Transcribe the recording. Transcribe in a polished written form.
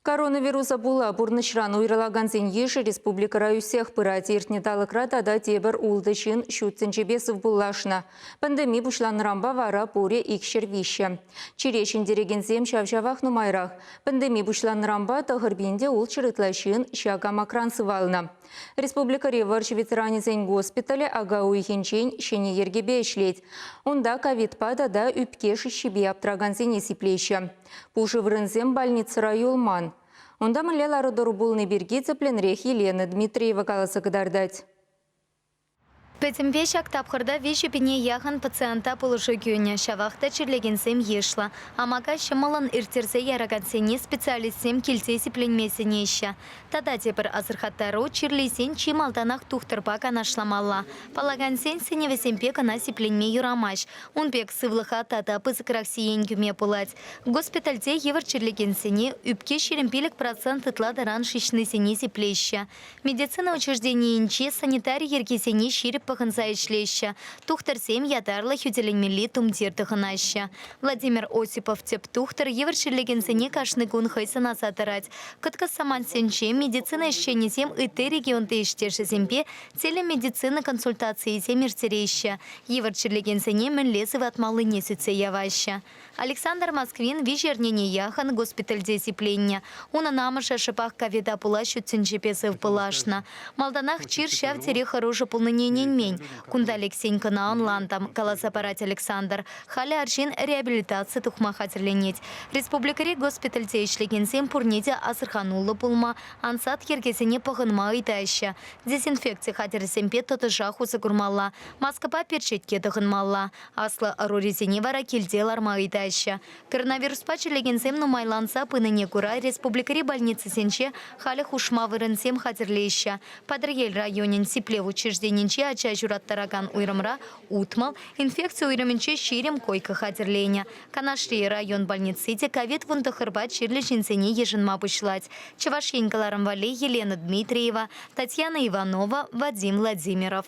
Коронавируса була бурнышран уйрылаган еші республика райусех пырати иртнеталықра тада тебір улдышын шутсенчебесов булашна. Пандемия бушланрамба вара пуре икшер вище. Черешін дерегензем шавшавах нумайрах. Пандемия бушланрамба тағырбенде ул чырытлашын шака макрансы вална. Республика реварч ветеранизен госпитале ага уйхенчен шене ергебе ишлет. Онда ковид-па тада үпкеші шибе аптрагансен есиплейші. Пуши врынзем больница райулман. Онда мылелары дорубулны берге цепленрех Елена Дмитриева каласы кыдардать. Петимбе шак тапхырда вещи пене яхан пациента полышы күйіне шавақта чирлегенсем ешла. Амака шымылын иртерсе ярагансене специалистсем келсе сипленмесіне еші. Тада тепір азырхаттару чирлесен чималданақ тухтырпа канашламалла. Палагансен сеневесемпе кана сипленме юрамаш. Он бек сывлыха тада пызыкрак сиен күме пулать. Госпитальде евір чирлегенсене үпке шеремпелік процент ытладыран шишнысене сиплеща. Медицина учреждениенче санитарий ергесене ширіп пахынса ишлеща. Тухтарсем ятарлы хюделенмели тумдерді ғынаща. Владимир Осипов теп тухтар евір чирлегенсене кашны күн хайсын асатырать. Кытка саман сенче медицина ищенесем ыты регионты иштешесемпе телемедицина консультации семертереща. Евір чирлегенсене мінлесі ватмалы несіце яваща. Александр Москвин вижернене яхан госпитальде сипленне. Уна намыша шипах ковида пула шутсенчепесов пылашна. Малданах чир шавтере хороша пулныненен мень. Кунда Алексей Канаон лантам, каласапарать Александр. Халя аршин реабилитация тухмахатерленеть. Республикари госпитальде ишлегенсем пурнете асырханулы пулма. Ансат ергесене пахынма итаща. Дезинфекция хатерсемпе тотыжаху сакурмалла. Маскапа перчетке тахынмалла. Аслы арурезене вара кельделарма итаща. Коронавирус пачерлегенсем нумайланса пыныне кура республикари больницы сенче халя хушма вырынсем хатерлеща. Падрыель районен сиплев учреждененче ача жураттараган уйрымра утмал, инфекция уйрымынче ширем койка хатерления. Канашри район больницы ковид вундахырба чирлешинсене ежинма пушлать. Чавашенькаларам вали Елена Дмитриева, Татьяна Иванова, Вадим Владимиров.